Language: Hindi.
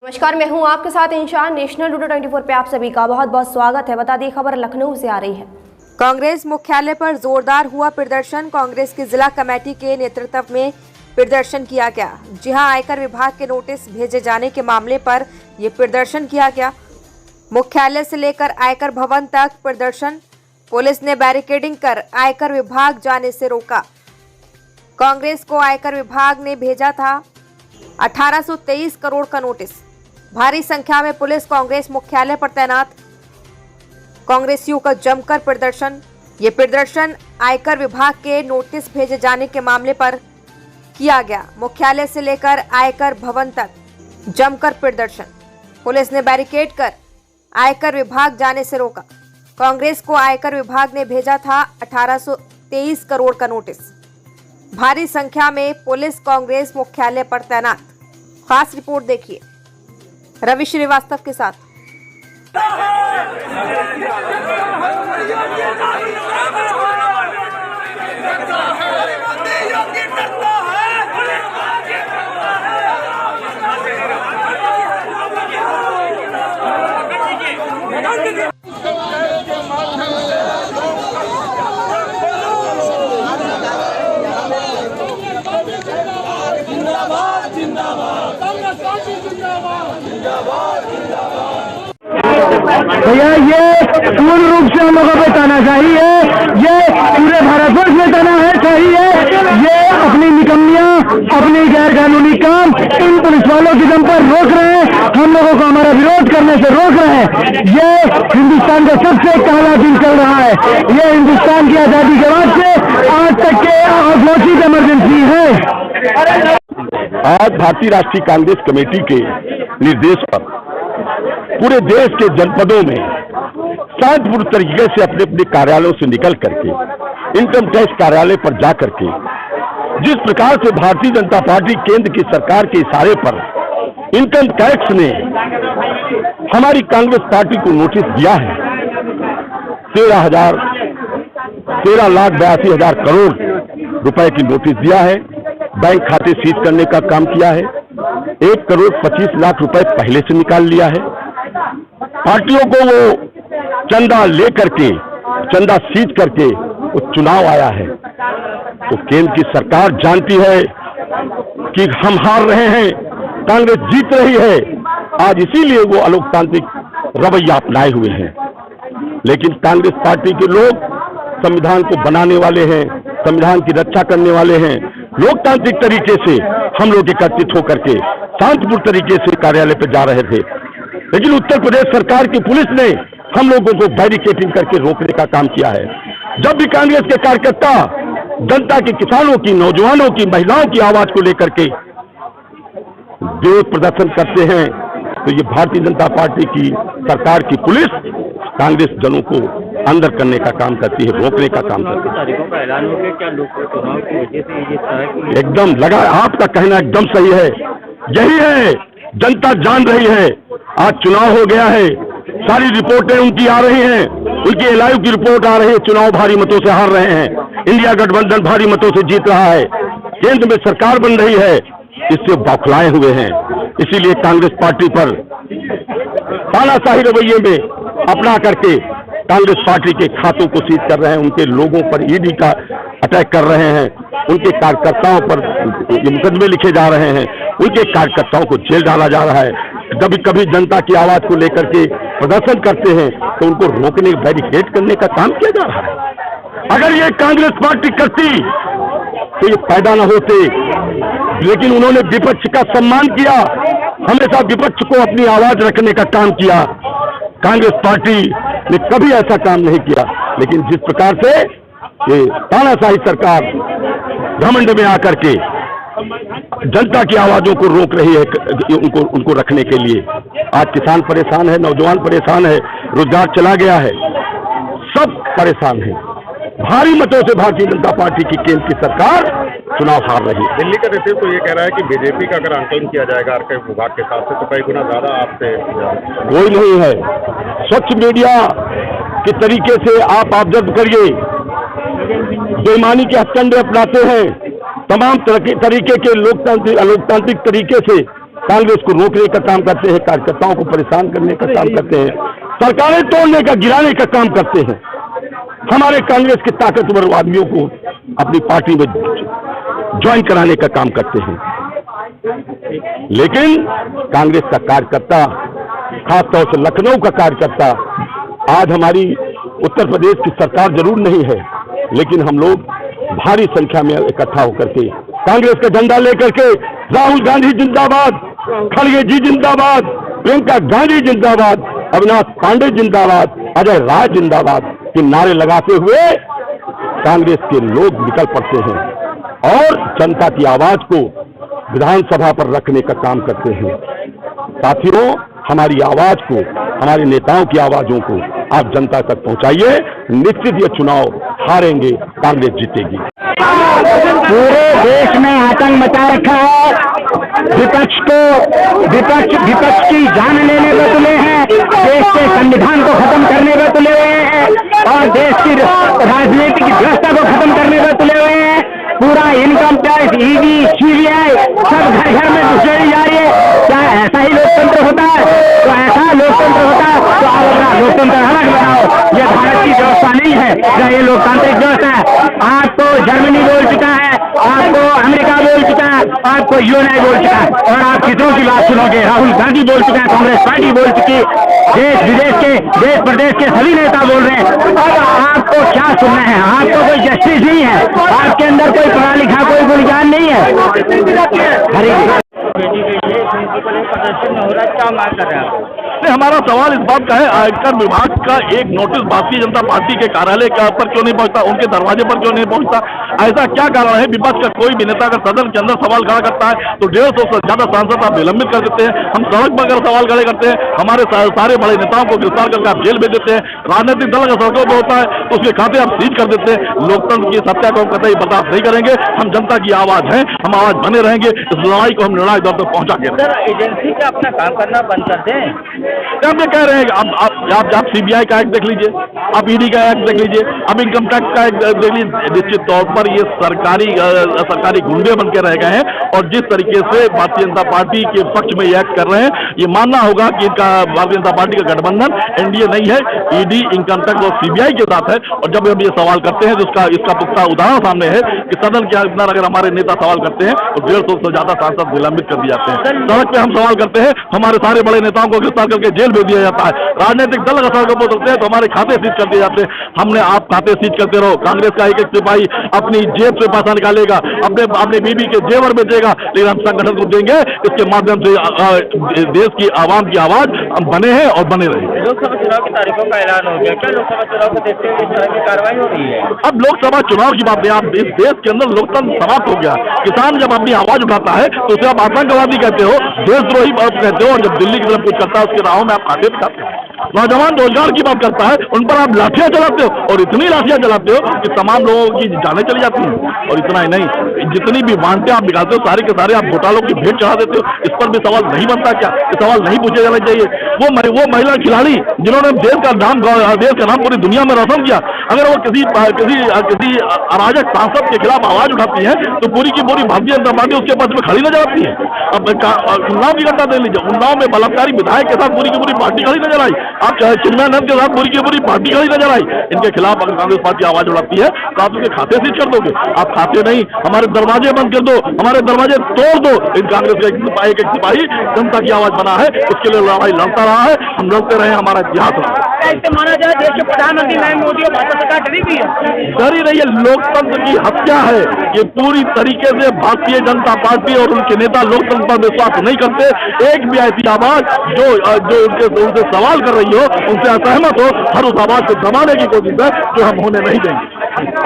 नमस्कार, मैं हूं आपके साथ इंशाअल्लाह। नेशनल टुडे 24 पे आप सभी का बहुत बहुत स्वागत है। बता दें, खबर लखनऊ से आ रही है। कांग्रेस मुख्यालय पर जोरदार हुआ प्रदर्शन। कांग्रेस की जिला कमेटी के नेतृत्व में प्रदर्शन किया गया। जी हां, आयकर विभाग के नोटिस भेजे जाने के मामले पर यह प्रदर्शन किया गया। मुख्यालय से लेकर आयकर भवन तक प्रदर्शन। पुलिस ने बैरिकेडिंग कर आयकर विभाग जाने से रोका। कांग्रेस को आयकर विभाग ने भेजा था 1823 करोड़ का नोटिस। भारी संख्या में पुलिस कांग्रेस मुख्यालय पर तैनात। कांग्रेसियों का जमकर प्रदर्शन। ये प्रदर्शन आयकर विभाग के नोटिस भेजे जाने के मामले पर किया गया। मुख्यालय से लेकर आयकर भवन तक जमकर प्रदर्शन। पुलिस ने बैरिकेड कर आयकर विभाग जाने से रोका। कांग्रेस को आयकर विभाग ने भेजा था 1823 करोड़ का नोटिस। भारी संख्या में पुलिस कांग्रेस मुख्यालय पर तैनात। खास रिपोर्ट देखिए रवि श्रीवास्तव के साथ। भैया ये पूर्ण रूप से हम लोगों पे तानाशाही है, ये पूरे भारतवर्ष में तानाशाही है। ये अपनी निकम्मियां, अपनी गैर कानूनी काम इन पुलिस वालों की दम पर रोक रहे हैं। हम लोगों को हमारा विरोध करने से रोक रहे हैं। ये हिंदुस्तान का सबसे काला दिन चल रहा है। ये हिंदुस्तान की आजादी के बाद से आज तक के घोषित इमरजेंसी है। आज भारतीय राष्ट्रीय कांग्रेस कमेटी के निर्देश पर पूरे देश के जनपदों में शांतिपूर्ण तरीके से अपने अपने कार्यालयों से निकल करके इनकम टैक्स कार्यालय पर जा करके जिस प्रकार से भारतीय जनता पार्टी केंद्र की सरकार के इशारे पर इनकम टैक्स ने हमारी कांग्रेस पार्टी को नोटिस दिया है, 13,82,000 करोड़ रुपए की नोटिस दिया है। बैंक खाते सीज करने का काम किया है। 1,25,00,000 रुपए पहले से निकाल लिया है। पार्टियों को वो चंदा ले करके, चंदा सीज करके वो चुनाव आया है। तो केंद्र की सरकार जानती है कि हम हार रहे हैं, कांग्रेस जीत रही है। आज इसीलिए वो अलोकतांत्रिक रवैया अपनाए हुए हैं। लेकिन कांग्रेस पार्टी के लोग संविधान को बनाने वाले हैं, संविधान की रक्षा करने वाले हैं। लोकतांत्रिक तरीके से हम लोग एकत्रित होकर के शांतिपूर्ण तरीके से कार्यालय पर जा रहे थे, लेकिन उत्तर प्रदेश सरकार की पुलिस ने हम लोगों को बैरिकेडिंग करके रोकने का काम किया है। जब भी कांग्रेस के कार्यकर्ता जनता के, किसानों की, नौजवानों की, महिलाओं की आवाज को लेकर के विरोध प्रदर्शन करते हैं, तो ये भारतीय जनता पार्टी की सरकार की पुलिस कांग्रेस जनों को अंदर करने का काम करती है, रोकने का काम करती है। तारीखों का ऐलान हो गया, क्या लोकसभा की वजह से ये तरह की एकदम लगा, आपका कहना एकदम सही है। यही है, जनता जान रही है। आज चुनाव हो गया है, सारी रिपोर्टें उनकी आ रही हैं, उनकी एलआईयू की रिपोर्ट आ रही है। चुनाव भारी मतों से हार रहे हैं, इंडिया गठबंधन भारी मतों से जीत रहा है, केंद्र में सरकार बन रही है, इससे बौखलाए हुए हैं। इसीलिए कांग्रेस पार्टी पर तानाशाही रवैये में अपना करके कांग्रेस पार्टी के खातों को सीज कर रहे हैं, उनके लोगों पर ईडी का अटैक कर रहे हैं, उनके कार्यकर्ताओं पर मुकदमे लिखे जा रहे हैं, उनके कार्यकर्ताओं को जेल डाला जा रहा है। कभी कभी जनता की आवाज को लेकर के प्रदर्शन करते हैं तो उनको रोकने, बैरिकेड करने का काम किया जा रहा है। अगर ये कांग्रेस पार्टी करती तो ये पैदा न होते, लेकिन उन्होंने विपक्ष का सम्मान किया, हमेशा विपक्ष को अपनी आवाज रखने का काम किया। कांग्रेस पार्टी ने कभी ऐसा काम नहीं किया। लेकिन जिस प्रकार से ये तानाशाही सरकार घमंड में आकर के जनता की आवाजों को रोक रही है, उनको रखने के लिए, आज किसान परेशान है, नौजवान परेशान है, रोजगार चला गया है, सब परेशान है। भारी मतों से भारतीय जनता पार्टी की केंद्र की सरकार चुनाव हार रही है। दिल्ली का रेफर तो ये कह रहा है कि बीजेपी का अगर आंकलन किया जाएगा आर्काइव विभाग के साथ से तो कई गुना ज्यादा आपसे कोई नहीं है। स्वच्छ मीडिया के तरीके से आप ऑब्जर्व करिए, बेईमानी के हथकंडे अपनाते हैं, तमाम तरीके के लोकतांत्रिक तरीके से कांग्रेस को रोकने का काम करते हैं, कार्यकर्ताओं को परेशान करने का काम करते हैं, सरकारें तोड़ने का, गिराने का काम करते हैं, हमारे कांग्रेस के ताकतवर आदमियों को अपनी पार्टी में ज्वाइन कराने का काम करते हैं। लेकिन कांग्रेस का कार्यकर्ता, खासतौर से लखनऊ का कार्यकर्ता, आज हमारी उत्तर प्रदेश की सरकार जरूर नहीं है, लेकिन हम लोग भारी संख्या में इकट्ठा होकर के कांग्रेस का झंडा लेकर के राहुल गांधी जिंदाबाद, खड़गे जी जिंदाबाद, प्रियंका गांधी जिंदाबाद, अविनाश पांडे जिंदाबाद, अजय राय जिंदाबाद के नारे लगाते हुए कांग्रेस के लोग निकल पड़ते हैं और जनता की आवाज को विधानसभा पर रखने का काम करते हैं। साथियों, हमारी आवाज को, हमारे नेताओं की आवाजों को आप जनता तक पहुंचाइए। निश्चित ये चुनाव हारेंगे, कांग्रेस जीतेगी। पूरे देश में आतंक मचा रखा है। विपक्ष की जान लेने पे तुले हैं, देश के संविधान को खत्म करने पे तुले हुए हैं और देश की राजनीतिक व्यवस्था को खत्म करने पे तुले हुए हैं। पूरा इनकम टैक्स, ईडी, सीबीआई सब घर घर में घुसेड़ी जा रही है। क्या ऐसा ही लोकतंत्र होता है? तो ऐसा लोकतंत्र होता है तो आप अपना लोकतंत्र अलग बनाओ। ये भारत की व्यवस्था नहीं है, ये लोकतांत्रिक व्यवस्था है। आपको जर्मनी बोल चुका है, आपको अमेरिका बोल चुका है, आपको यूएनआई बोल चुका है और आप कितनों की बात सुनोगे? राहुल गांधी बोल चुका है, कांग्रेस पार्टी बोल चुकी, देश विदेश के, देश प्रदेश के सभी नेता बोल रहे हैं। अब आपको क्या सुनना है? आपको कोई जस्टिस नहीं है, आपके अंदर कोई पढ़ा लिखा कोई गुणगान नहीं है। हरी प्रदर्शन हो रहा है, क्या मांग कर रहे हैं आप? हमारा सवाल इस बात का है, आयकर विभाग का एक नोटिस भारतीय जनता पार्टी के कार्यालय पर क्यों नहीं पहुंचता, उनके दरवाजे पर क्यों नहीं पहुंचता? ऐसा क्या कारण है? विपक्ष का कोई भी नेता अगर सदन के अंदर सवाल खड़ा करता है तो 150 से ज्यादा सांसद आप निलंबित कर देते हैं। हम सड़क पर अगर सवाल खड़े करते हैं, हमारे सारे बड़े नेताओं को गिरफ्तार करके आप जेल भेज देते हैं। राजनीतिक दल अगर सड़कों पर होता है तो उसके खाते आप सीज कर देते हैं। लोकतंत्र की सत्या को हम कतई बर्दाश्त नहीं करेंगे। हम जनता की आवाज है, हम आवाज बने रहेंगे। इस लड़ाई को हम निर्णायक दौर तक पहुंचा के एजेंसी का अपना काम करना बंद कर दें। हम ये कह रहे हैं कि आप सीबीआई का एक्ट देख लीजिए, आप ईडी का एक्ट देख लीजिए, अब इनकम टैक्स का एक्ट देख लीजिए। निश्चित तौर पर ये सरकारी गुंडे बन के रह गए हैं और जिस तरीके से भारतीय जनता पार्टी के पक्ष में ये एक्ट कर रहे हैं, ये मानना होगा कि इनका भारतीय जनता पार्टी का गठबंधन एनडीए नहीं है, ईडी, इनकम टैक्स और सीबीआई के साथ है। और जब हम ये सवाल करते हैं तो इसका पुख्ता उदाहरण सामने है कि सदन के अंदर अगर हमारे नेता सवाल करते हैं तो 150 से ज्यादा सांसद निलंबित कर दिए जाते हैं। सड़क पे हम सवाल करते हैं, हमारे सारे बड़े नेताओं को गिरफ्तार करके जेल भेज दिया जाता है। राजनीतिक दल अगर सड़कों पर उतरते हैं तो हमारे खाते सीज कर दिए जाते हैं। हमने आप खाते सीज करते रहो, कांग्रेस का एक सिपाही अपनी जेब से पैसा निकालेगा, अपने बीबी के जेवर बेचेगा, लेकिन हम संगठन को देंगे। इसके माध्यम से देश की आवाम की आवाज हम बने हैं और बने रहेंगे। लोकसभा चुनाव की तारीखों का ऐलान हो गया, क्या लोकसभा चुनाव को देखते हुए इस तरह की कार्रवाई हो रही है? अब लोकसभा चुनाव की बात नहीं, आप इस देश के अंदर लोकतंत्र समाप्त हो गया। किसान जब अपनी आवाज उठाता है तो उसे आप आतंकवादी कहते हो, देशद्रोही कहते हो, और जब दिल्ली की तरफ कुछ करता है उसके राहों में आप खाते दिखाते हो। नौजवान रोजगार की बात करता है, उन पर आप लाठियां चलाते हो और इतनी लाठियां चलाते हो कि तमाम लोगों की जानें चली जाती हैं। और इतना ही नहीं, जितनी भी वांटे आप निकालते हो सारे के सारे आप घोटालों की भेंट चढ़ा देते हो। इस पर भी सवाल नहीं बनता क्या? ये सवाल नहीं पूछे जाना चाहिए? वो महिला खिलाड़ी जिन्होंने देश का नाम पूरी दुनिया में रोशन किया, अगर वो किसी अराजक सांसद के खिलाफ आवाज उठाती है तो पूरी की पूरी भारतीय जनता पार्टी उसके पक्ष में खड़ी नजर आती है। अब उन्नाव की घटना देख लीजिए, उन्नाव में बलात्कारी विधायक के साथ पूरी की पूरी पार्टी खड़ी नजर आई। आप चिन्मयानंद के साथ पूरी की पूरी पार्टी खड़ी नजर आई। इनके खिलाफ अगर कांग्रेस पार्टी आवाज उठाती है तो आप उसके खाते सीज कर दोगे? आप खाते नहीं, हमारे दरवाजे बंद कर दो, हमारे दरवाजे तोड़ दो। इन कांग्रेस का एक सिपाही जनता की आवाज बना है, उसके लिए लड़ाई लड़ता रहा है, हम लड़ते रहे, हमारा इतिहास रहा। ऐसे माना जाए देश के प्रधानमंत्री नरेंद्र मोदी और भाजपा सरकार डरी भी है? डरी नहीं है, लोकतंत्र की हत्या है ये पूरी तरीके से। भारतीय जनता पार्टी और उनके नेता लोकतंत्र पर विश्वास नहीं करते। एक भी ऐसी आवाज जो उनसे सवाल कर रही हो, उनसे असहमत हो, हर उस आवाज को दबाने की कोशिश है जो हम होने नहीं देंगे।